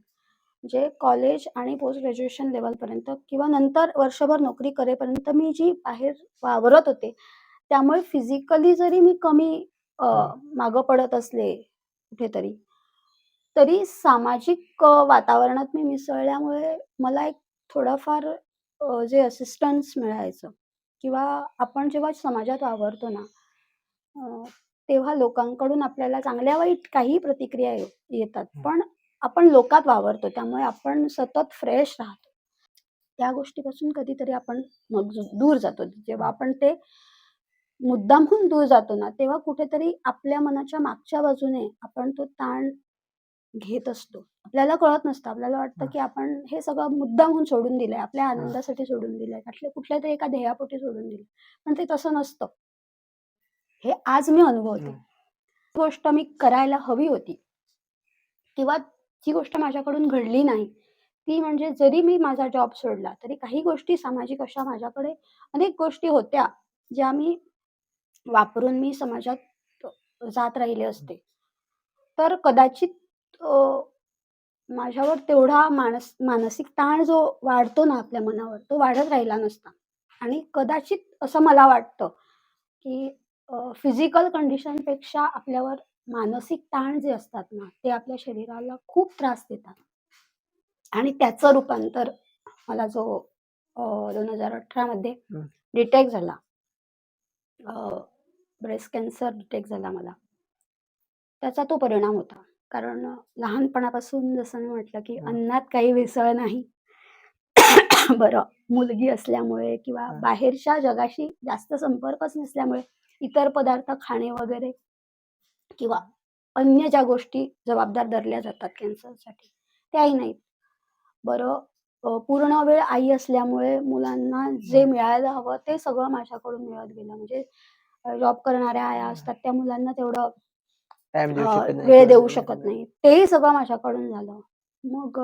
जे कॉलेज आणि पोस्ट ग्रॅज्युएशन लेव्हलपर्यंत किंवा नंतर वर्षभर नोकरी करेपर्यंत मी जी बाहेर वावरत होते, त्यामुळे फिजिकली जरी मी कमी हं. मागं पडत असले कुठेतरी, तरी सामाजिक वातावरणात मी मिसळल्यामुळे मला एक थोडाफार जे असिस्टन्स मिळायचं किंवा आपण जेव्हा समाजात वावरतो ना, अ, तेव्हा लोकांकडून आपल्याला चांगल्या वाईट काहीही प्रतिक्रिया येतात. हं. पण आपण लोकात वावरतो, त्यामुळे आपण सतत फ्रेश राहतो. त्या गोष्टीपासून कधीतरी आपण मग दूर जातो. जेव्हा हं. आपण ते मुद्दामहून दूर जातो ना, तेव्हा कुठेतरी आपल्या मनाच्या मागच्या बाजूने आपण तो ताण घेत असतो. आपल्याला कळत नसतं. आपल्याला वाटतं, हं. की आपण हे सगळं मुद्दामहून सोडून दिलंय. आपल्या हं. आनंदासाठी सोडून दिलंय. कुठल्यातरी एका ध्येयापोटी सोडून दिलं. पण ते तसं नसतं. हे आज मी अनुभवते. हं. गोष्ट मी करायला हवी होती किंवा जी गोष्ट माझ्याकडून घडली नाही, ती म्हणजे जरी मी माझा जॉब सोडला, तरी काही गोष्टी सामाजिक अशा माझ्याकडे अनेक गोष्टी होत्या, ज्या मी वापरून मी समाजात जात राहिले असते. तर कदाचित माझ्यावर तेवढा मानसिक ताण जो वाढतो ना आपल्या मनावर, तो वाढत राहिला नसता. आणि कदाचित असं मला वाटतं, की फिजिकल कंडिशनपेक्षा आपल्यावर मानसिक ताण जे असतात ना, ते आपल्या शरीराला खूप त्रास देतात. आणि त्याचं रूपांतर मला जो 2018 मध्ये हं. डिटेक्ट झाला. ब्रेस्ट कॅन्सर डिटेक्ट झाला मला. त्याचा तो परिणाम होता. कारण लहानपणापासून जसं मी म्हटलं, की हं. अन्नात काही भेसळ नाही. बरं, मुलगी असल्यामुळे किंवा हं. बाहेरच्या जगाशी जास्त संपर्कच नसल्यामुळे इतर पदार्थ खाणे वगैरे किंवा अन्य ज्या गोष्टी जबाबदार धरल्या जातात कॅन्सरसाठी, त्याही नाहीत. बरं, पूर्ण वेळ आई असल्यामुळे मुलांना जे हं. मिळायला हवं ते सगळं माझ्याकडून मिळत गेलं. म्हणजे जॉब करणाऱ्या आया हं. असतात, त्या मुलांना तेवढं टाईम देऊ शकत नाही वेळ किंवा देऊ सगळं शकत नाही. तेही सगळं माझ्याकडून झालं. मग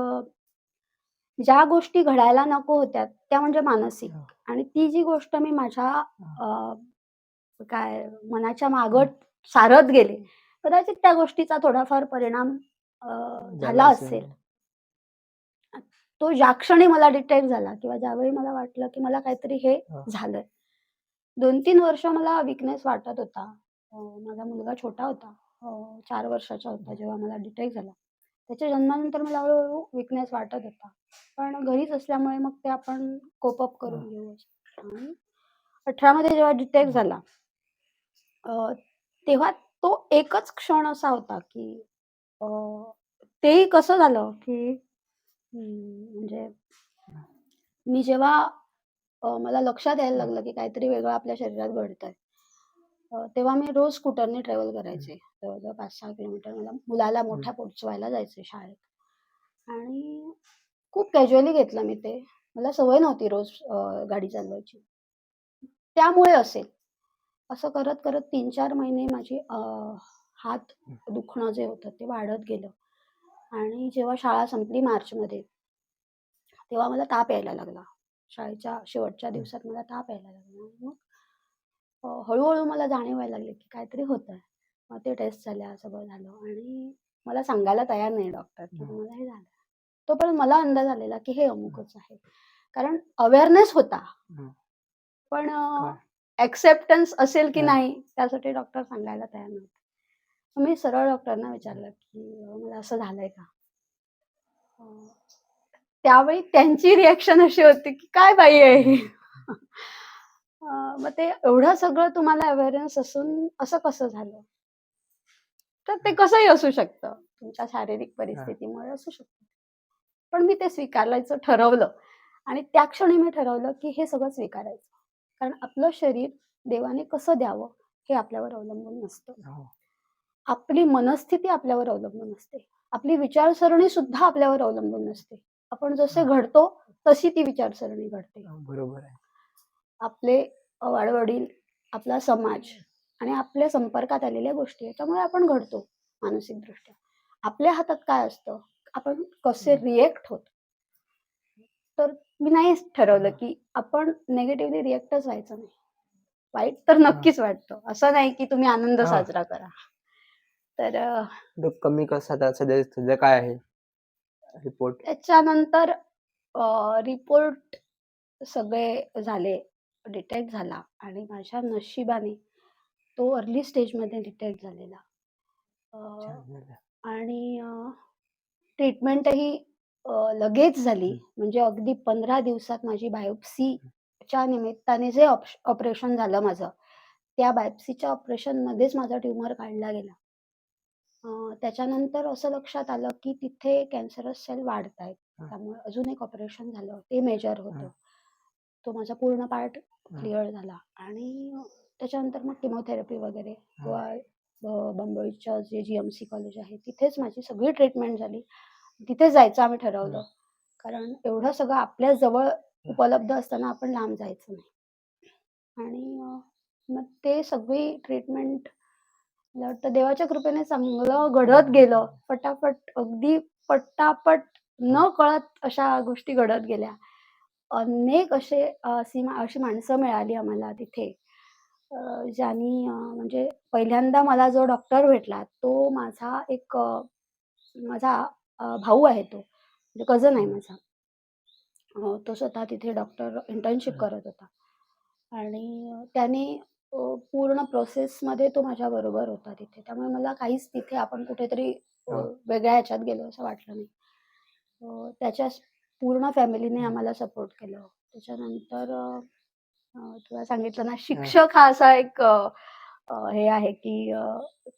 ज्या गोष्टी घडायला नको होत्या, त्या म्हणजे मानसिक. हं. आणि ती जी गोष्ट मी माझ्या हं. अ, काय मनाच्या मागं हं. सारत गेले, कदाचित त्या गोष्टीचा थोडाफार परिणाम अ, झालं झाला असेल. असेल. तो ज्या क्षणी मला डिटेक्ट झाला किंवा ज्यावेळी मला वाटलं, की मला काहीतरी हे हं. झालंय. 2-3 वर्ष मला वीकनेस वाटत होता. माझा मुलगा छोटा होता. 4 वर्षाचा होता जेव्हा मला डिटेक्ट झाला. त्याच्या जन्मानंतर मला हळू-हळू वीकनेस वाटत होता. पण घरीच असल्यामुळे मग ते आपण कोप अप हं. करून घेऊ. आणि 18 मध्ये जेव्हा डिटेक्ट हं. झाला, अ, तेव्हा तो एकच क्षण असा होता, की अ, तेही कसं झालं, की म्हणजे मी जेव्हा मला लक्षात यायला हं. लागलं, की काहीतरी वेगळं आपल्या शरीरात घडतंय. तेव्हा मी रोज स्कूटरने ट्रॅव्हल हं. करायचे. जवळ-जवळ 5-6 किलोमीटर मला मुलाला हं. मोठ्या पोहोचवायला जायचे शाळेत. आणि खूप कॅज्युअली घेतलं मी ते. मला सवय नव्हती रोज गाडी चालवायची. त्यामुळे असेल. असं करत-करत 3-4 महिने माझी हात हं. दुखणं जे होतं ते वाढत गेलं. आणि जेव्हा शाळा संपली मार्चमध्ये, तेव्हा मला ताप यायला लागला. शाळेच्या शेवटच्या हं. दिवसात मला ताप यायला लागला. मग हळू-हळू मला जाणीव व्हायला लागली, की काहीतरी होतंय. मग ते टेस्ट झाल्या, सगळं झालं आणि मला सांगायला तयार नाही डॉक्टर, की हं. तुम्हाला हे झालं. तोपर्यंत मला अंदाज आलेला, की हे हं. अमुकच आहे. कारण अवेअरनेस होता. हं. पण काय? एक्सेप्टन्स असेल की हं. नाही त्यासाठी डॉक्टर सांगायला तयार नव्हते. मग मी सरळ डॉक्टरना हं. विचारलं, की मला असं झालंय का?" अ, त्यावेळी त्यांची रिएक्शन अशी होती, की "काय बाई आहे ही?" मग ते एवढं सगळं तुम्हाला अवेअरनेस असून असं कसं झालं? तर ते कसंही असू शकतं. तुमच्या शारीरिक परिस्थितीमुळे असू शकतं. पण मी ते स्वीकारायचं ठरवलं आणि त्या क्षणी मी ठरवलं, की हे सगळं स्वीकारायचं. कारण आपलं शरीर देवाने कसं द्यावं हे आपल्यावर अवलंबून नसतं. हो. आपली मनस्थिती आपल्यावर अवलंबून असते. आपली विचारसरणी सुद्धा आपल्यावर अवलंबून असते. आपण जसे हां. घडतो तशी ती विचारसरणी घडते. बरोबर आहे. आपले वाडवडील, आपला समाज आणि आपल्या संपर्कात आलेल्या गोष्टी याच्यामुळे आपण घडतो मानसिकदृष्ट्या. आपल्या हातात काय असतं? आपण कसे रिएक्ट होतो. तर मी नाही ठरवलं, की आपण निगेटिव्हली रिएक्टच व्हायचं नाही. वाईट तर हां. नक्कीच वाटतं. असं नाही, की तुम्ही आनंद हां. साजरा करा. तर तो कमी कसा आता सध्या सध्या काय आहे रिपोर्ट? त्याच्यानंतर रिपोर्ट सगळे झाले, डिटेक्ट झाला आणि माझ्या नशिबाने तो अर्ली स्टेजमध्ये डिटेक्ट झालेला. अ, छान झालं. आणि ट्रीटमेंटही लगेच झाली. हं. म्हणजे अगदी 15 दिवसात माझी बायोप्सीच्या निमित्ताने जे ऑपरेशन झालं माझं, त्या बायोप्सीच्या ऑपरेशनमध्येच माझा ट्यूमर काढला गेला. त्याच्यानंतर असं लक्षात आलं, की तिथे कॅन्सरस सेल वाढतायत. हां. त्यामुळे अजून एक ऑपरेशन झालं. ते मेजर होतं. हां. तो माझा पूर्ण पार्ट हां. क्लिअर झाला आणि त्याच्यानंतर मग किमोथेरपी वगैरे हां. किंवा बंबईचं जे जी-एम-सी कॉलेज आहे, तिथेच माझी सगळी ट्रीटमेंट झाली. तिथे जायचं आम्ही ठरवलं. हां. कारण एवढं सगळं आपल्या जवळ हां. उपलब्ध असताना आपण लांब जायचं नाही. आणि मग ते सगळी ट्रीटमेंट मला वाटतं देवाच्या कृपेने चांगलं घडत गेलं. फटाफट अगदी पटापट हां. न कळत अशा गोष्टी घडत गेल्या. अनेक अशी माणसं मिळाली आम्हाला तिथे ज्यांनी म्हणजे पहिल्यांदा मला जो डॉक्टर भेटला तो माझा भाऊ आहे तो. म्हणजे कझन आहे हां. माझा. तो स्वतः तिथे डॉक्टर इंटर्नशिप हां. करत होता आणि त्याने पूर्ण प्रोसेसमध्ये तो माझ्याबरोबर होता तिथे. त्यामुळे मला काहीच तिथे आपण कुठेतरी हां. वेगळ्या ह्याच्यात गेलो असं वाटलं नाही. त्याच्या पूर्ण फॅमिलीने हां. आम्हाला सपोर्ट केलं. त्याच्यानंतर तुला सांगितलं ना, हां. शिक्षक हा असा एक हे आहे, की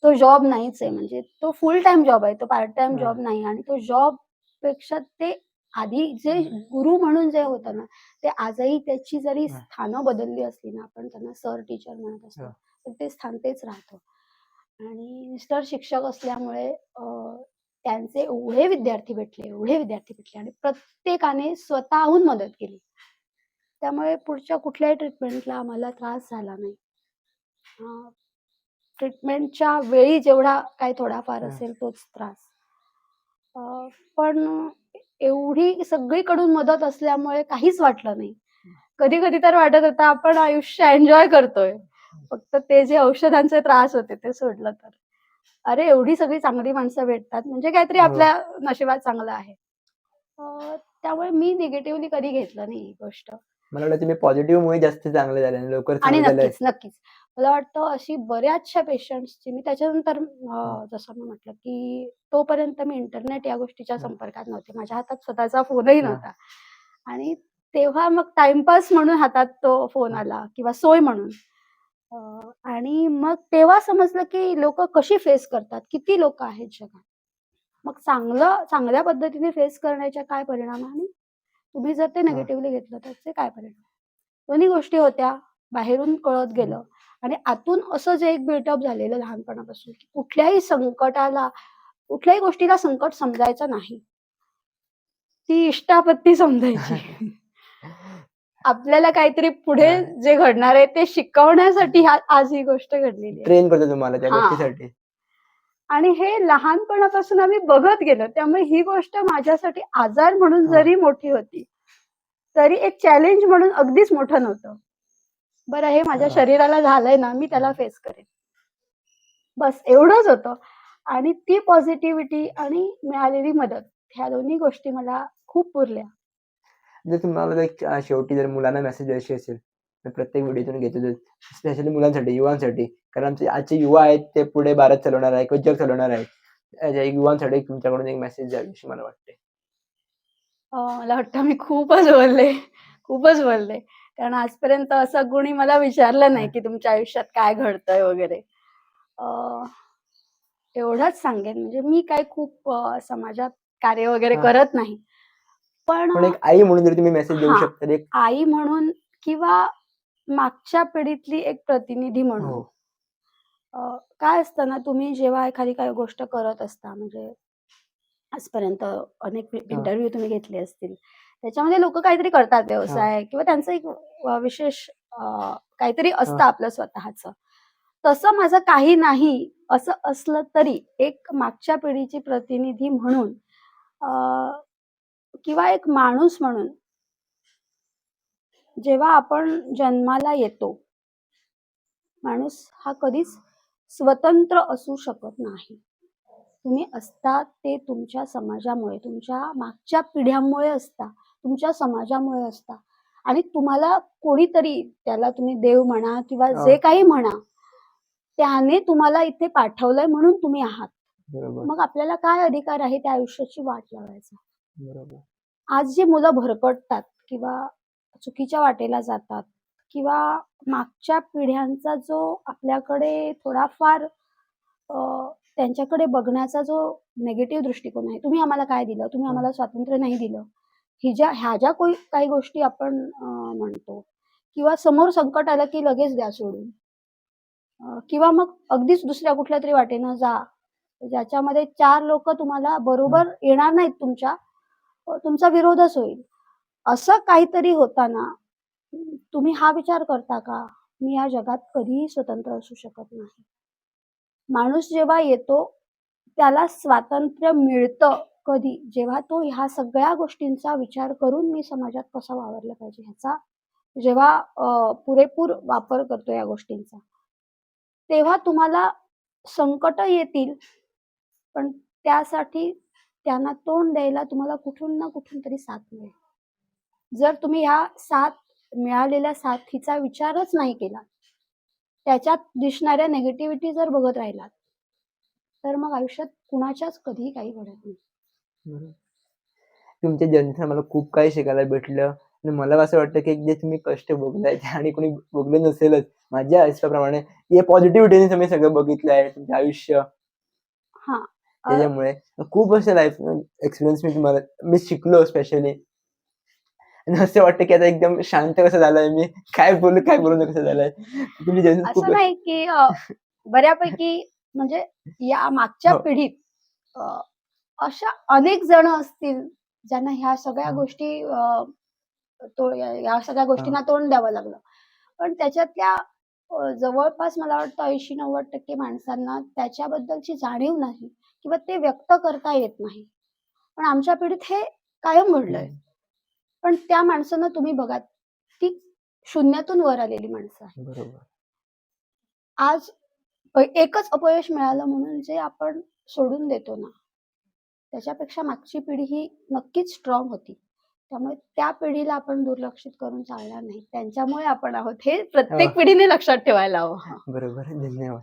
तो जॉब नाहीच आहे. म्हणजे तो फुल टाईम जॉब आहे. तो पार्ट टाईम हां. जॉब नाही आणि तो जॉबपेक्षा ते आधी जे गुरु म्हणून जे होतं ना, ते आजही त्याची जरी हां. स्थानं बदलली असली ना, आपण त्यांना सर, टीचर म्हणत असतो, हां. तर ते स्थान तेच राहतं. आणि मिस्टर शिक्षक असल्यामुळे त्यांचे एवढे विद्यार्थी भेटले आणि प्रत्येकाने स्वतःहून मदत केली. त्यामुळे पुढच्या कुठल्याही ट्रीटमेंटला आम्हाला त्रास झाला नाही. ट्रीटमेंटच्या वेळी जेवढा काही थोडाफार हां. असेल तोच त्रास. अ, पण एवढी सगळीकडून मदत असल्यामुळे काहीच वाटलं नाही. कधी-कधी तर वाटत होतं आपण आयुष्य एन्जॉय करतोय. फक्त ते जे औषधांचे त्रास होते ते सोडलं तर. अरे, एवढी सगळी चांगली माणसं भेटतात म्हणजे काहीतरी हो. आपल्या नशिबात चांगलं आहे. त्यामुळे मी निगेटिव्हली कधी घेतलं नाही ही गोष्ट. मला वाटतं तुम्ही पॉझिटिव्हमुळे जास्त चांगले झाले आणि लवकर आणि चांगले झाले. नक्कीच. मला वाटतं अशी बऱ्याचशा पेशंट्सची मी त्याच्यानंतर हं. जसं मी म्हटलं, की तोपर्यंत मी इंटरनेट या गोष्टीच्या हां. संपर्कात नव्हते. माझ्या हातात स्वतःचा फोनही हां. नव्हता. आणि तेव्हा मग टाईमपास म्हणून हातात तो फोन हां. आला किंवा सोय म्हणून. आणि मग तेव्हा समजलं, की लोकं कशी फेस करतात, किती लोकं आहेत जगात. मग चांगल्या पद्धतीने फेस करण्याचे काय परिणाम आणि तुम्ही जर ते हां. निगेटिव्हली घेतलं तर त्याचे काय परिणाम? दोन्ही गोष्टी होत्या. बाहेरून कळत हं. गेलं आणि आतून असं जे एक बिल्टअप झालेलं लहानपणापासून, की कुठल्याही गोष्टीला संकट समजायचं नाही. ती इष्टापत्ती समजायची. आपल्याला काहीतरी पुढे हां. जे घडणार आहे ते शिकवण्यासाठी आज ही गोष्ट घडलेली आहे. ट्रेन करतो तुम्हाला त्या हां. गोष्टीसाठी. आणि हे लहानपणापासून आम्ही बघत गेलो. त्यामुळे ही गोष्ट माझ्यासाठी आजार म्हणून हां. जरी मोठी होती, तरी एक चॅलेंज म्हणून अगदीच मोठं नव्हतं. बरं हे माझ्या हां. शरीराला झालंय ना, मी त्याला फेस करेन. बस एवढंच होतं. आणि ती पॉझिटिव्हिटी आणि मिळालेली मदत ह्या दोन्ही गोष्टी मला खूप पुरल्या. जर तुम्हाला एक शेवटी जर मुलांना मेसेज द्यायची असेल, तर प्रत्येक व्हिडिओतून घेतो तर स्पेशली मुलांसाठी, युवांसाठी. कारण आजचे युवा आहेत ते पुढे भारत चालवणार आहे किंवा जग चालवणार आहेत. त्या युवांसाठी तुमच्याकडून एक मेसेज द्यावी अशी मला वाटते. मला वाटतं मी खूपच बोलले. कारण आजपर्यंत असं कोणी मला विचारलं नाही, हां. की तुमच्या आयुष्यात काय घडतंय वगैरे. अ, एवढंच सांगेन म्हणजे मी काही खूप समाजात कार्य वगैरे हां. करत नाही. पण पण एक आई म्हणून जर तुम्ही मेसेज देऊ हां, शकता तर एक आई म्हणून किंवा मागच्या पिढीतली एक प्रतिनिधी हो. म्हणून काय असतं ना, तुम्ही जेव्हा एखादी काही गोष्ट करत असता म्हणजे आजपर्यंत अनेक हां, इंटरव्ह्यू तुम्ही घेतले असतील. त्याच्यामध्ये लोकं काहीतरी करतात हां, व्यवसाय किंवा त्यांचं एक विशेष काहीतरी असतं हां. आपलं स्वतःचं. तसं माझं काही नाही असं असलं तरी एक मागच्या पिढीची प्रतिनिधी म्हणून अ, किंवा एक माणूस म्हणून जेव्हा आपण जन्माला येतो, माणूस हा कधीच स्वतंत्र असू शकत नाही. तुम्ही असता ते तुमच्या समाजामुळे, तुमच्या मागच्या पिढ्यांमुळे असता, तुमच्या समाजामुळे असता आणि तुम्हाला कोणीतरी त्याला तुम्ही देव म्हणा किंवा जे हां. काही म्हणा, त्याने तुम्हाला इथे पाठवलंय म्हणून तुम्ही आहात. बरोबर, मग आपल्याला काय अधिकार आहे त्या आयुष्याची वाट लावायचा? बरोबर. आज जी मुलं भरकटतात किंवा चुकीच्या वाटेला जातात किंवा मागच्या पिढ्यांचा जो आपल्याकडे थोडाफार त्यांच्याकडे बघण्याचा जो निगेटिव्ह दृष्टिकोन आहे, तुम्ही आम्हाला काय दिलं? तुम्ही हां, आम्हाला स्वातंत्र्य नाही दिलं. ह्या ज्या काही गोष्टी आपण म्हणतो किंवा समोर संकट आलं की लगेच द्या सोडून. किंवा मग अगदीच दुसऱ्या कुठल्यातरी वाटेनं जा. ज्याच्यामध्ये 4 लोकं तुम्हाला हां. बरोबर येणार नाहीत तुमच्या, तुमचा विरोधच होईल. असं काहीतरी होताना तुम्ही हा विचार करता का? मी या जगात कधीही स्वतंत्र असू शकत नाही. माणूस जेव्हा येतो, त्याला स्वातंत्र्य मिळतं कधी? जेव्हा तो ह्या सगळ्या गोष्टींचा विचार करून मी समाजात कसं वावरलं पाहिजे ह्याचा जेव्हा पुरेपूर वापर करतो या गोष्टींचा. तेव्हा तुम्हाला संकटं येतील, पण त्यासाठी त्यांना तोंड द्यायला तुम्हाला कुठून ना कुठून तरी साथ मिळेल. जर तुम्ही ह्या मिळालेल्या साथीचा विचारच नाही केला, त्याच्यात दिसणाऱ्या निगेटिव्हिटी जर बघत राहिलात, तर मग आयुष्यात कुणाच्याच कधीही काही घडत नाही. बरोबर. तुमच्या जर्नीतनं मला खूप काही शिकायला भेटलं आणि मला असं वाटतं, की जे तुम्ही कष्ट भोगलाय ते आणि कोणी भोगले नसेलच. माझ्या आयुष्याप्रमाणे हे पॉझिटिव्हिटीने तुम्ही सगळं बघितलं आहे. तुमचं आयुष्य हां. अ, त्याच्यामुळे खूप असे लाईफ एक्सपिरियन्स मी शिकलो स्पेशली आणि असं वाटतं, की आता एकदम शांत कसं झालोय मी. काय बोलू नये कसं झालंय. तुमची जर्नी असं खूप नाही की बऱ्यापैकी म्हणजे या मागच्या हो. पिढीत अ, अशा अनेक जण असतील, ज्यांना ह्या सगळ्या हां, गोष्टी या सगळ्या हां. गोष्टींना तोंड द्यावं लागलं. पण त्याच्यातल्या जवळपास मला वाटतं 80-90% माणसांना त्याच्याबद्दलची जाणीव नाही किंवा ते व्यक्त करता येत नाही. पण आमच्या पिढीत हे कायम घडलंय. हं. पण त्या माणसांना तुम्ही बघा, ती शून्यातून वर आलेली माणसं आहेत. बरोबर. आज एकच अपयश मिळालं म्हणून जे आपण सोडून देतो ना, त्याच्यापेक्षा मागची पिढी ही नक्कीच स्ट्राँग होती. त्यामुळे त्या पिढीला आपण दुर्लक्षित करून चालणार नाही. त्यांच्यामुळे आपण आहोत हे हां, प्रत्येक पिढीने लक्षात ठेवायला हवं. हां, बरोबर. धन्यवाद.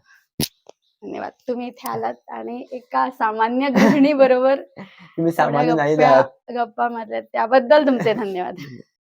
धन्यवाद. तुम्ही इथे आलात आणि एका सामान्य गृहिणीबरोबर तुम्ही एवढ्या सामान्य नाहीच आहात. गप्पा मारल्यात त्याबद्दल तुमचे धन्यवाद.